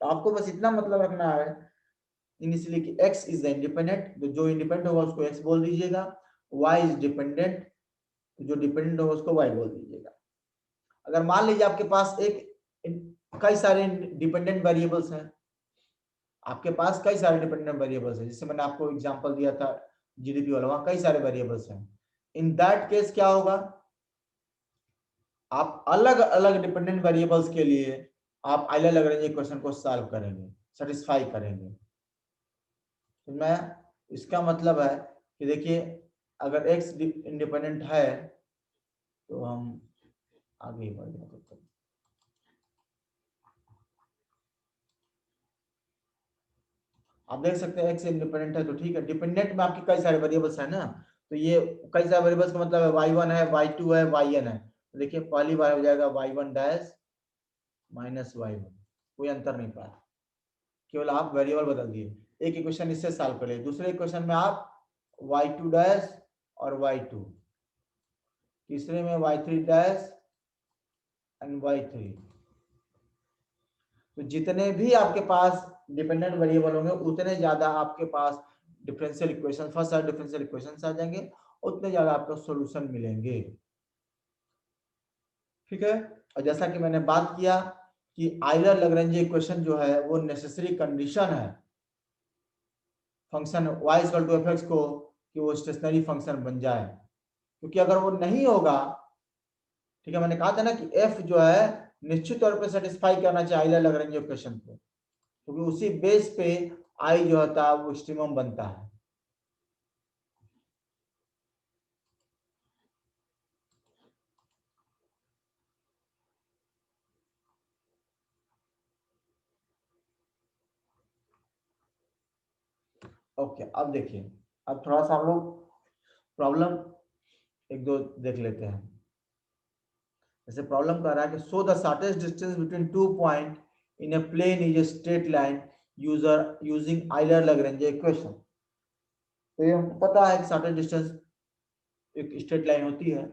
तो आपको बस इतना मतलब रखना है इनिशियली कि x इज द इंडिपेंडेंट, तो जो इंडिपेंडेंट होगा उसको x बोल दीजिएगा, y इज डिपेंडेंट, जो डिपेंडेंट होगा उसको y बोल दीजिएगा। अगर मान लीजिए आपके पास कई सारे डिपेंडेंट वेरिएबल्स हैं, आपके पास कई सारे डिपेंडेंट वेरिएबल्स हैं, जैसे मैंने आपको एग्जांपल दिया था जीडीपी वाला, वहां कई सारे वेरिएबल्स हैं। इन दैट केस क्या होगा, आप अलग अलग डिपेंडेंट वेरिएबल्स के लिए आप आइलर लैग्रेंज इक्वेशन को सॉल्व करेंगे, सेटिस्फाई करेंगे। तो मैं इसका मतलब है कि देखिए अगर x इंडिपेंडेंट है तो हम आगे बढ़ जाते हैं। आप देख सकते हैं x इंडिपेंडेंट है तो ठीक है, डिपेंडेंट में आपके कई सारे वेरिएबल्स है ना, तो ये कई सारे वेरिएबल्स का मतलब है y1 है, y2 है, yn है। तो देखिए पहली बार हो जाएगा y1 डैश माइनस y1, कोई अंतर नहीं पाया, केवल आप वेरिएबल बदल दिए। एक इक्वेशन इससे सॉल्व कर लिए, दूसरे इक्वेशन में आप y2 डैश और y2, तीसरे में y3 डैश एंड y3। तो जितने भी आपके पास डिपेंडेंट वेरिएबल होंगे उतने ज्यादा आपके पास differential equation, first order differential equations आ जाएंगे, उतने ज्यादा आपको सॉल्यूशन मिलेंगे। ठीक है, और जैसा कि मैंने बात किया कि आइलर लैग्रेंज इक्वेशन जो है वो नेसेसरी कंडीशन है function y equal to f को कि वो स्टेशनरी फंक्शन बन जाए, क्योंकि अगर वो नहीं होगा, ठीक है, मैंने कहा था ना कि f जो है निश्चित तौर पे सेटिस्फाई करना चाहिए आइलर लैग्रेंज इक्वेशन को, क्योंकि उसी बेस पे आई जो होता है वो स्टिमम बनता है। ओके, अब देखिए, अब थोड़ा सा हम लोग प्रॉब्लम एक दो देख लेते हैं। जैसे प्रॉब्लम कह रहा है कि so the shortest distance between 2 point in a plane is a straight line using Euler Lagrange equation. तो ये हमको पता है कि शॉर्टेस्ट डिस्टेंस एक स्ट्रेट लाइन होती है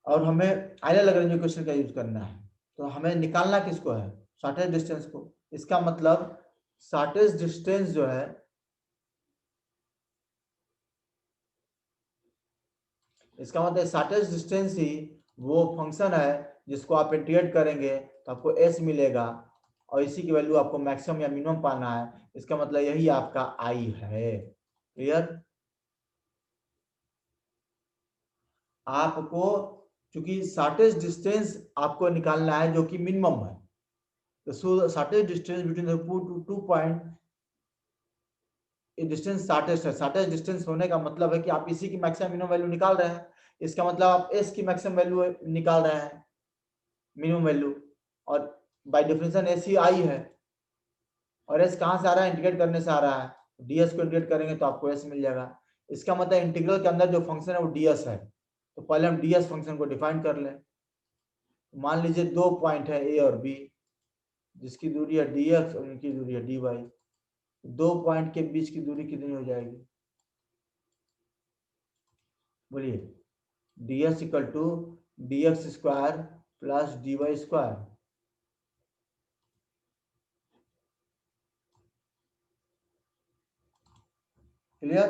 और हमें आइलर लैग्रेंज इक्वेशन का यूज करना है। तो हमें निकालना किसको है? शॉर्टेस्ट डिस्टेंस को। इसका मतलब शॉर्टेस्ट डिस्टेंस जो है, इसका मतलब शॉर्टेस्ट डिस्टेंस ही वो फंक्शन है जिसको आप इंटीग्रेट करेंगे तो आपको s मिलेगा, और इसी की वैल्यू आपको मैक्सिमम या मिनिमम पाना है। इसका मतलब यही आपका i है। क्लियर? आपको चूंकि शॉर्टेस्ट डिस्टेंस आपको निकालना है जो कि मिनिमम है, तो shortest distance between two point, distance shortest है। शॉर्टेस्ट डिस्टेंस होने का मतलब है कि आप इसी की मैक्सिमम मिनिमम वैल्यू निकाल रहे हैं, इसका मतलब आप s की मैक्सिमम वैल्यू निकाल रहे हैं, मिनिमम वैल्यू, और बाय डेफिनेशन एस ही आई है। और एस कहाँ से आ रहा है? इंटीग्रेट करने से आ रहा है, डीएस को इंटीग्रेट करेंगे तो आपको एस मिल जाएगा। इसका मतलब इंटीग्रल के अंदर जो फंक्शन है वो डीएस है। तो पहले हम डीएस फंक्शन को डिफाइन कर लें। मान लीजिए दो पॉइंट है ए और बी, जिसकी दूरी है डीएक्स और इनकी दूरी है डी वाई। दो पॉइंट के बीच की दूरी कितनी हो जाएगी? बोलिए। D s equal to d x square plus d y square. Clear?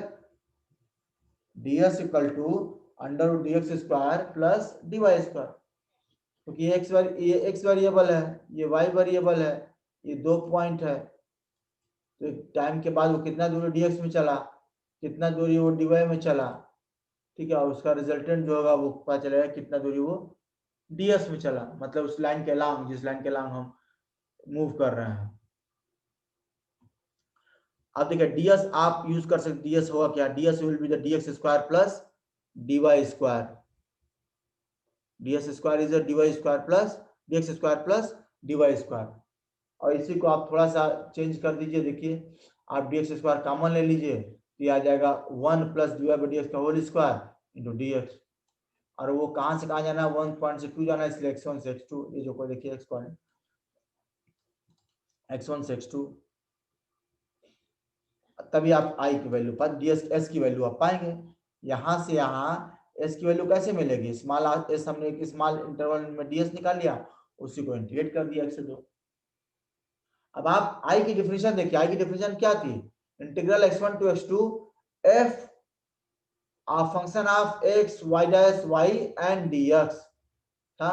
D s equal to under root d x square plus d y square, क्योंकि ये एक्स वेरिएबल है, ये वाई वेरिएबल है, ये 2 पॉइंट है, तो टाइम के बाद वो कितना दूरी डी एक्स में चला, कितना दूरी वो डी वाई में चला, ठीक है, और उसका रिजल्टेंट जो होगा वो पता चलेगा कितना दूरी वो डीएस में चला, मतलब उस लाइन के अलांग, जिस लाइन के अलांग हम मूव कर रहे हैं। अब देखिए डीएस आप यूज कर सकते, डीएस होगा क्या, ds will be the dx square plus dy square, ds square is dy square plus dx square plus dy square. और इसी को आप थोड़ा सा चेंज कर दीजिए, देखिए आप डीएक्स स्क्वायर कॉमन ले लीजिए, तो ये आ जाएगा 1 plus d y by d x का whole square into d x, और वो कहाँ से कहाँ जाना है, 1 पॉइंट से 2 जाना है, इसलिए x1 से x2, ये जो कोई देखिए एक्सपोनेंट x1 से x2, तभी आप i की वैल्यू पर ds s की वैल्यू आप पाएंगे। यहाँ से यहाँ s की वैल्यू कैसे मिलेगी, स्मॉल s हमने एक स्मॉल इंटरवल में ds निकाल लिया, उसी को इंटीग्रेट कर दिया x से 2। अब आप i की डिफिनेशन देखिए, i की डिफिनेशन क्या थी, integral x1 to x2 f a function of x y dash y and dx था।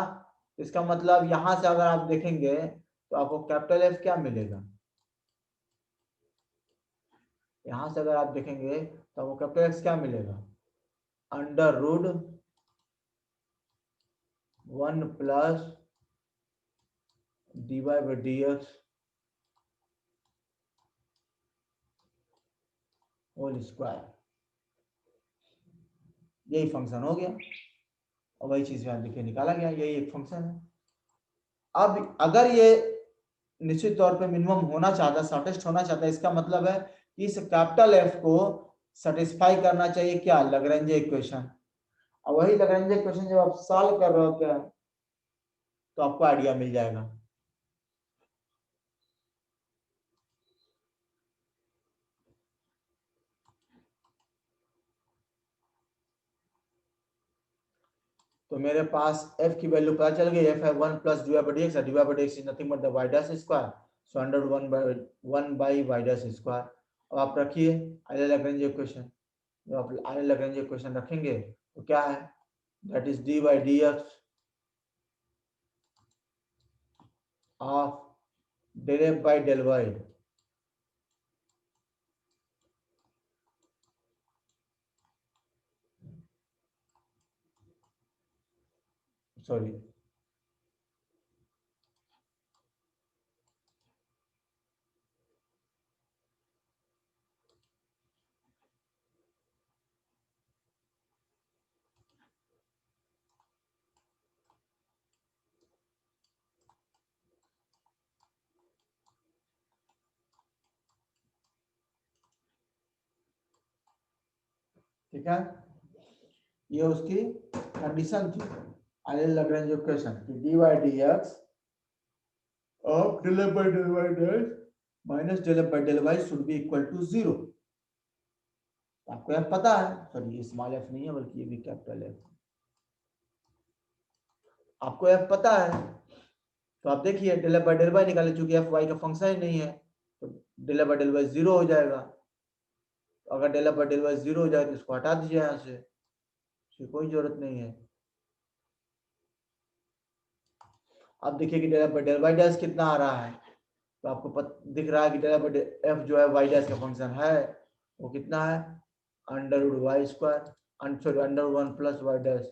इसका मतलब यहां से अगर आप देखेंगे तो आपको कैपिटल F क्या मिलेगा, यहां से अगर आप देखेंगे तो आपको कैपिटल X क्या मिलेगा, under root 1 plus d y by d x whole square, यही फंक्शन हो गया, और वही चीज यहाँ देखिए निकाला गया, यही एक फंक्शन है। अब अगर ये निश्चित तौर पे मिनिमम होना चाहता है, शॉर्टेस्ट होना चाहता है, इसका मतलब है कि इस कैपिटल एफ को सेटिस्फाई करना चाहिए क्या, लैग्रेंज इक्वेशन। और वही लैग्रेंज इक्वेशन जब आप सॉल्व कर रहे होते हैं तो आपको आइडिया मिल जाएगा। तो मेरे पास f की वैल्यू पता चल गई, f है 1 plus d y by d x, d y by d x is nothing but the y dash square, so under 1 by y dash square. अब आप रखिए आइलर लैग्रेंज इक्वेशन, जब आप आइलर लैग्रेंज इक्वेशन रखेंगे तो क्या है, that is d by d x of del f by del y, sorry ठीक है, ये उसकी कंडीशन थी आइलर लैग्रेंज इक्वेशन कि d y d x of del f by del y dash minus del f by del y should be equal to 0। आपको यह पता है, सॉरी ये स्मॉल f नहीं है बल्कि ये भी कैपिटल है, आपको f पता है, तो आप देखिए del f by del y निकाले, चूंकि f y का फंक्शन ही नहीं है तो del f by del y 0 हो जाएगा, तो अगर del f by del y 0 हो जाए तो इसको हटा दीजिए यहाँ से, इसकी कोई जरूरत नहीं है। अब देखिए कि del f by del y dash कितना आ रहा है, तो आपको दिख रहा है कि del f by f जो है y डैश का फंक्शन है वो कितना है, under root y square, sorry under 1 plus y dash,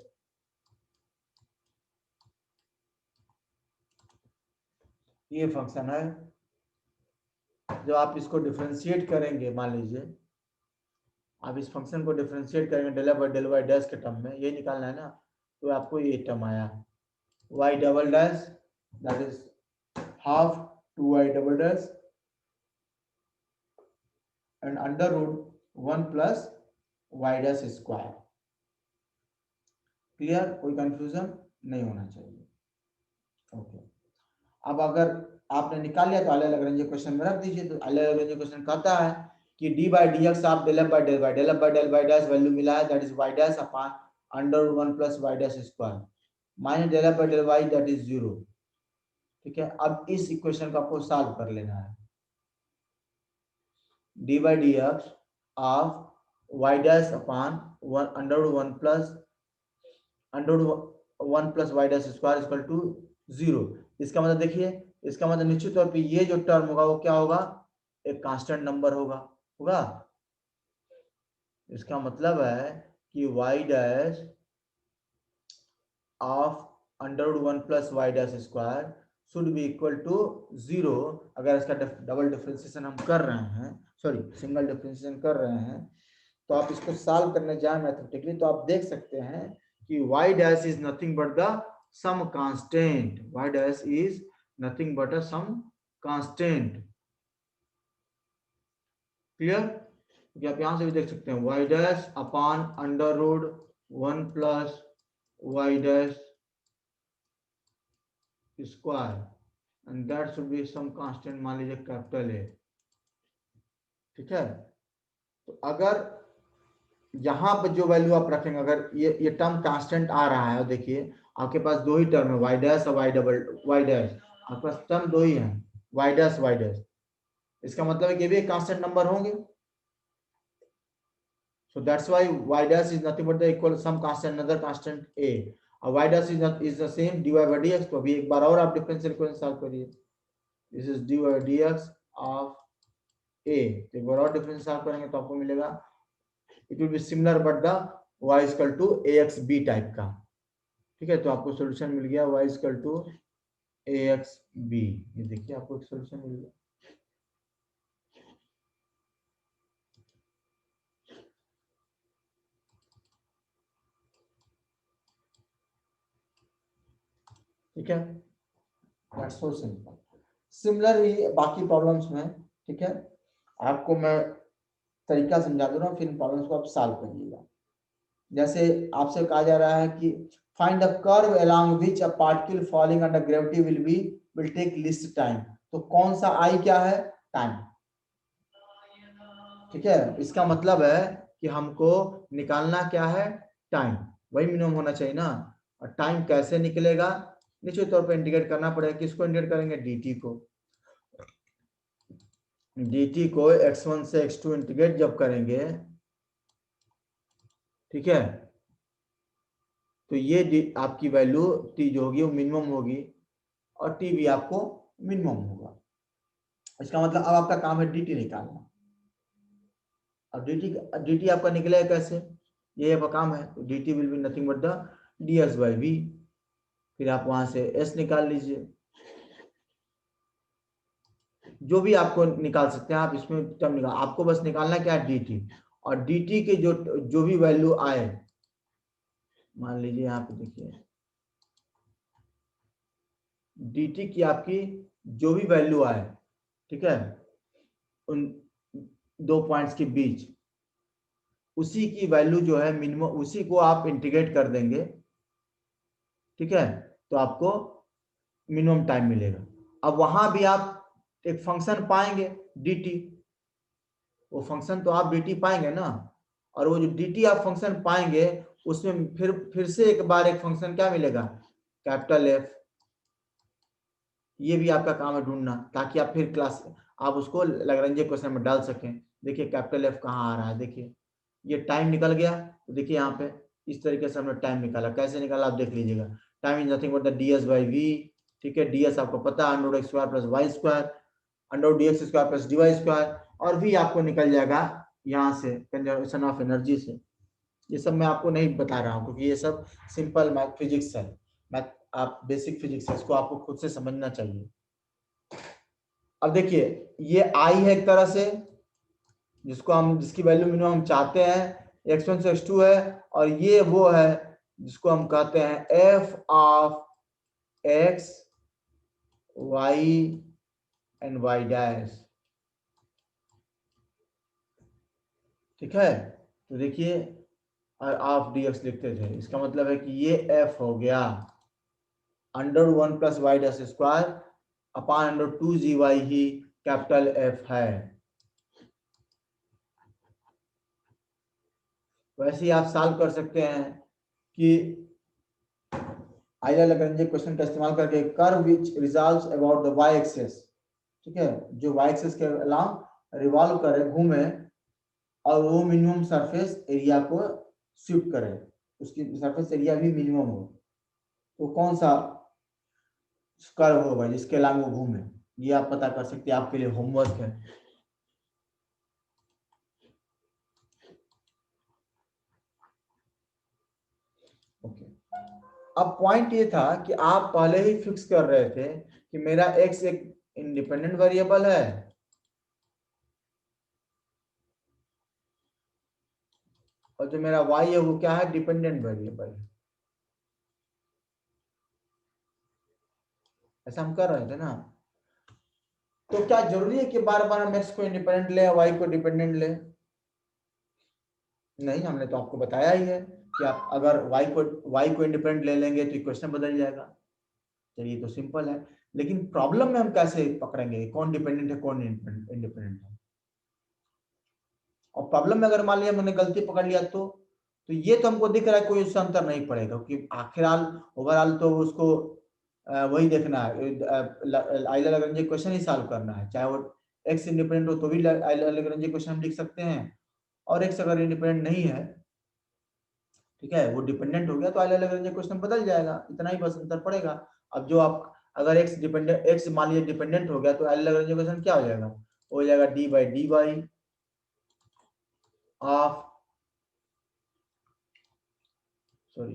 ये फंक्शन है। जब आप इसको डिफरेंशिएट करेंगे, मान लीजिए आप इस फंक्शन को डिफरेंशिएट करेंगे del f by del y dash के टर्म में, ये निकालना है ना, तो आपको ये टर्म आया y double dash that is half 2y double dash and under root 1 plus y dash square. Clear, कोई कंफ्यूजन नहीं होना चाहिए। ओके, अब अगर आपने निकाल लिया तो आइलर लैग्रेंज इक्वेशन में रख दीजिए। तो आइलर लैग्रेंज इक्वेशन कहता है कि डी बाई डी एक्स आप del f by del y, del f by del y dash value मिला है that is y dash upon under root 1 plus y dash square. Minus del f by del y that is 0। ठीक है, अब इस equation को आपको solve कर लेना है। D by d x of y dash upon one under one plus y dash square equal to 0। इसका मतलब देखिए, इसका मतलब निश्चित तौर पे ये जो टर्म होगा वो क्या होगा, एक कांस्टेंट नंबर होगा होगा इसका मतलब है कि y dash of under one plus y dash square should be equal to 0। अगर इसका डबल डिफरेंशिएशन हम कर रहे हैं, सॉरी सिंगल डिफरेंशिएशन कर रहे हैं, तो आप इसको सॉल्व करने जाए मैथमेटिकली तो आप देख सकते हैं कि y dash is nothing but the some constant, y dash is nothing but a some constant. Clear? क्योंकि आप यहां से भी देख सकते हैं y dash upon under root one plus y dash square and that should be some constant, मान लीजिए कैपिटल ए। ठीक है, तो अगर यहाँ पर जो वैल्यू आप रखेंगे, अगर ये टर्म कांस्टेंट आ रहा है, और देखिए आपके पास दो ही टर्म है, वाई डैश और वाई डबल वाई डैश, आपके पास टर्म दो ही है, वाई डैश वाई डैश। इसका मतलब है कि ये भी एक कांस्टेंट नंबर होंगे। So that's why y dash is nothing but the equal some constant another constant a, और y dash is the same dy by dx। तो अभी एक बार और आप डिफरेंशियल इक्वेशन सॉल्व करिए। This is dy by dx ऑफ a, तो एक बार और डिफरेंशियल सॉल्व करेंगे तो आपको मिलेगा it will be similar but the y equal to ax b type का। ठीक है, तो आपको सॉल्यूशन मिल गया y equal to ax b। ये देखिए आपको एक सॉल्यूशन मिल गया। ठीक है, दैट्स सो सिंपल। सिमिलर ही बाकी प्रॉब्लम्स में। ठीक है, आपको मैं तरीका समझा दे रहा हूँ, फिर इन प्रॉब्लम्स को आप सॉल्व करिएगा। जैसे आपसे कहा जा रहा है कि find the curve along which a particle falling under gravity will take least time. तो कौन सा आई क्या है, टाइम। ठीक है, इसका मतलब है कि हमको निकालना क्या है, टाइम। वही मिनिमम होना चाहिए ना। और टाइम कैसे निकलेगा, निश्चित तौर पर इंटीग्रेट करना पड़ेगा। किसको इंटीग्रेट करेंगे, dt को। dt को x1 से x2 इंटीग्रेट जब करेंगे, ठीक है, तो ये आपकी वैल्यू t जो होगी वो मिनिमम होगी, और t भी आपको मिनिमम होगा। इसका मतलब अब आपका काम है dt निकालना। अब dt आपका निकलेगा कैसे, ये आपका काम है। तो dt will be nothing but the ds by v। फिर आप वहां से s निकाल लीजिए, जो भी आपको निकाल सकते हैं आप इसमें टर्म निकाल। आपको बस निकालना क्या है, dt। और dt के जो भी वैल्यू आए, मान लीजिए यहाँ पे देखिए dt की आपकी जो भी वैल्यू आए, ठीक है, उन दो पॉइंट्स के बीच, उसी की वैल्यू जो है मिनिमम, उसी को आप इंटीग्रेट कर देंगे। ठीक है, तो आपको मिनिमम टाइम मिलेगा। अब वहां भी आप एक फंक्शन पाएंगे dt, वो फंक्शन तो आप dt पाएंगे ना, और वो जो dt आप फंक्शन पाएंगे उसमें फिर से एक बार एक फंक्शन क्या मिलेगा, कैपिटल F। ये भी आपका काम है ढूंढना, ताकि आप फिर क्लास आप उसको लैग्रेंज क्वेश्चन में डाल सकें। देखिए कैपिटल F कहाँ आ रहा है, देखिए ये टाइम निकल गया। तो देखिए यहाँ पे इस तरीके से हमने टाइम निकाला, कैसे निकाला आप देख लीजिएगा। Time is nothing but the ds by v। ठीक है, ds आपको पता है under x square plus y square, under dx square plus dy square, और v आपको निकल जाएगा यहाँ से कंजर्वेशन ऑफ एनर्जी से। ये सब मैं आपको नहीं बता रहा हूँ क्योंकि ये सब सिंपल मैथ फिजिक्स है, मैथ आप बेसिक फिजिक्स है, इसको आपको खुद से समझना चाहिए। अब देखिए ये आई है एक तरह से, जिसकी वैल्यू मिनिमम हम चाहते हैं, x1 से x2 है, और ये वो है जिसको हम कहते हैं f of x y and y dash. ठीक है, तो देखिए ऑफ dx लिखते थे, इसका मतलब है कि ये f हो गया under one plus y dash square upon under two g y ही कैपिटल F है। वैसे ही आप सॉल्व कर सकते हैं कि आइलर लैग्रेंज क्वेश्चन का इस्तेमाल करके curve which resolves about the y axis, ठीक है, जो वाई एक्सिस के अलावा रिवॉल्व करे, घूमे, और वो मिनिमम सरफेस एरिया को शिफ्ट करे, उसकी सरफेस एरिया भी मिनिमम हो, तो कौन सा कर्व होगा जिसके अलावा वो घूमे, ये आप पता कर सकते हैं, आपके लिए होमवर्क है। ओके, अब पॉइंट ये था कि आप पहले ही फिक्स कर रहे थे कि मेरा एक्स एक इंडिपेंडेंट वेरिएबल है और जो मेरा वाई है वो क्या है, डिपेंडेंट वेरिएबल है। ऐसा हम कर रहे थे ना। तो क्या जरूरी है कि बार बार हम एक्स को इंडिपेंडेंट ले वाई को डिपेंडेंट ले? नहीं, हमने तो आपको बताया ही है कि आप अगर y को इंडिपेंडेंट ले लेंगे तो इक्वेशन बदल जाएगा। चलिए, तो सिंपल है, लेकिन प्रॉब्लम में हम कैसे पकड़ेंगे कौन डिपेंडेंट है कौन इंडिपेंडेंट है? और प्रॉब्लम में अगर मान लिया मैंने गलती पकड़ लिया तो ये तो हमको दिख रहा है कोई उससे अंतर नहीं पड़ेगा, क्योंकि आखिरहाल ओवरऑल तो उसको वही देखना है, आइलर लैग्रेंज इक्वेशन ही सॉल्व करना है, चाहे वो एक्स इंडिपेंडेंट हो तो भी आइलर लैग्रेंज इक्वेशन हम लिख सकते हैं, और एक्स अगर इंडिपेंडेंट नहीं है, ठीक है, वो डिपेंडेंट हो गया तो आइलर लैग्रेंज क्वेश्चन बदल जाएगा, इतना ही बस अंतर पड़ेगा। अब जो आप अगर एक्स मान लीजिए डिपेंडेंट हो गया तो आइलर लैग्रेंज क्वेश्चन क्या हो जाएगा, हो जाएगा D by D by of, sorry,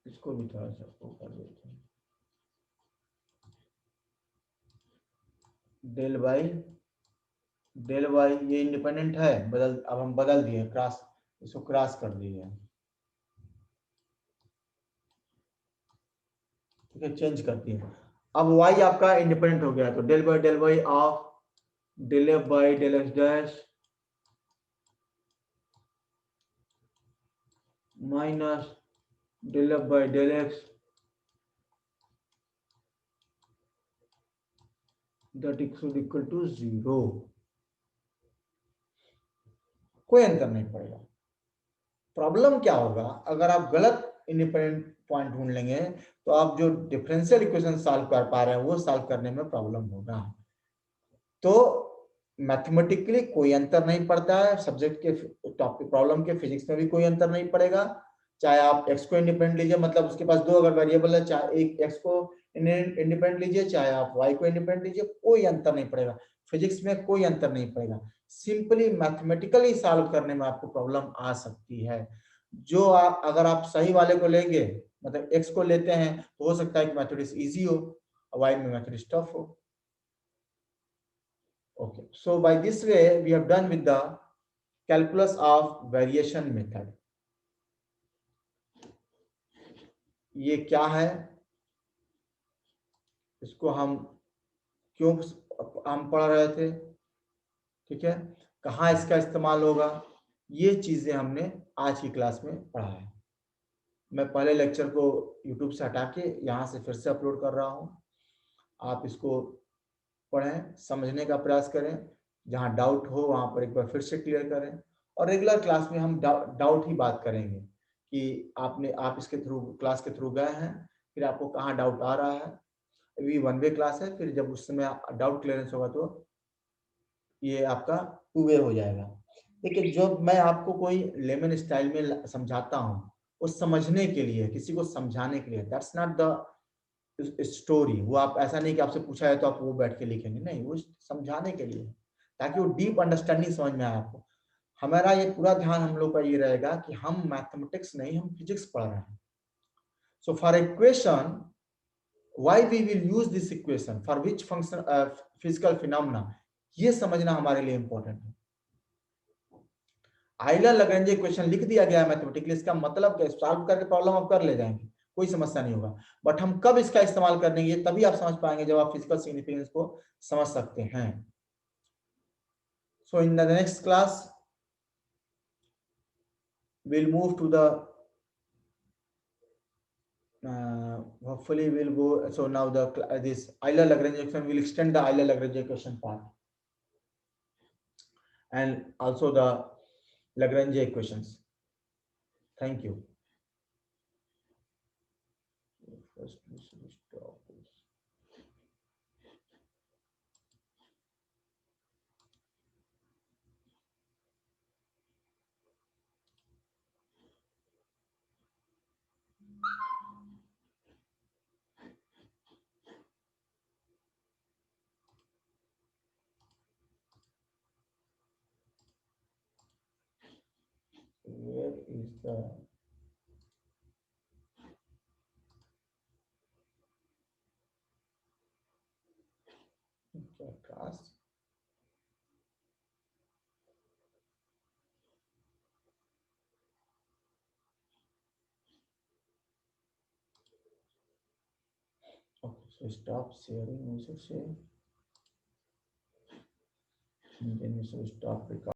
इसको भी थोड़ा सा ऊपर देते हैं, डेल बाई डेल वाई, ये इंडिपेंडेंट है, बदल अब हम बदल दिए, क्रॉस, इसको क्रॉस कर दिए, ठीक है, चेंज कर दिए। अब y आपका इंडिपेंडेंट हो गया तो del by of del f by del x dash minus del f by del x that equal to 0। कोई अंतर नहीं पड़ेगा। प्रॉब्लम क्या होगा, अगर आप गलत इंडिपेंडेंट पॉइंट ढूंढ लेंगे तो आप जो डिफरेंशियल इक्वेशन सॉल्व कर पा रहे हैं वो सॉल्व करने में प्रॉब्लम होगा। तो मैथमेटिकली कोई अंतर नहीं पड़ता है, सब्जेक्ट के टॉपिक प्रॉब्लम के फिजिक्स में भी कोई अंतर नहीं पड़ेगा, चाहे आप एक्स को इंडिपेंडेंट लीजिए, मतलब उसके पास दो अगर वेरिएबल है, चाहे एक एक्स को इंडिपेंडेंट लीजिए चाहे आप वाई को इंडिपेंडेंट लीजिए, कोई अंतर नहीं पड़ेगा, फिजिक्स में कोई अंतर नहीं पड़ेगा, सिंपली मैथमेटिकली सॉल्व करने में आपको प्रॉब्लम आ सकती है। जो आप अगर आप सही वाले को लेंगे, मतलब एक्स को लेते हैं, तो हो सकता है कि मैथमेटिक्स इजी हो, वाई में मैथमेटिक्स टफ हो। Okay, so by this way we have done with the calculus of variation method. ये क्या है, इसको हम क्यों हम पढ़ रहे थे, ठीक है, कहाँ इसका इस्तेमाल होगा, ये चीजें हमने आज की क्लास में पढ़ा है। मैं पहले लेक्चर को YouTube से हटा के यहाँ से फिर से अपलोड कर रहा हूँ, आप इसको पढ़ें, समझने का प्रयास करें, जहाँ डाउट हो वहाँ पर एक बार फिर से क्लियर करें, और रेगुलर क्लास में हम डाउट ही बात करेंगे कि आप इसके थ्रू क्लास के थ्रू गए हैं, फिर आपको कहाँ डाउट आ रहा है, अभी वन वे क्लास है, फिर जब उस समय डाउट क्लियरेंस होगा तो ये आपका टू वे हो जाएगा। देखिए, जब मैं आपको कोई लेमन स्टाइल में समझाता हूँ, वो समझने के लिए, किसी को समझाने के लिए, दैट्स नॉट द स्टोरी। वो आप ऐसा नहीं कि आपसे पूछा है तो आप वो बैठ के लिखेंगे, नहीं, वो समझाने के लिए, ताकि वो डीप अंडरस्टैंडिंग समझ में आए आपको। हमारा ये पूरा ध्यान हम लोग का ये रहेगा कि हम मैथमेटिक्स नहीं, हम फिजिक्स पढ़ रहे हैं। So for equation, why we will use this equation for which function, physical phenomena, ये समझना हमारे लिए इंपॉर्टेंट है। आइलर लैग्रेंज इक्वेशन लिख दिया गया है मैथमेटिकली, इसका मतलब क्या, सॉल्व करके प्रॉब्लम आप कर ले जाएंगे, कोई समस्या नहीं होगा, बट हम कब इसका इस्तेमाल करेंगे तभी आप समझ पाएंगे जब आप फिजिकल सिग्निफिकेंस को समझ सकते हैं। So in the next class we'll move to the hopefully we'll go, so now the this Euler Lagrange equation will extend the Euler Lagrange equation part, and also the Lagrange equations. Thank you. First, we should stop this. Where is the class? Okay, so stop sharing. We should say, and then we should stop recording.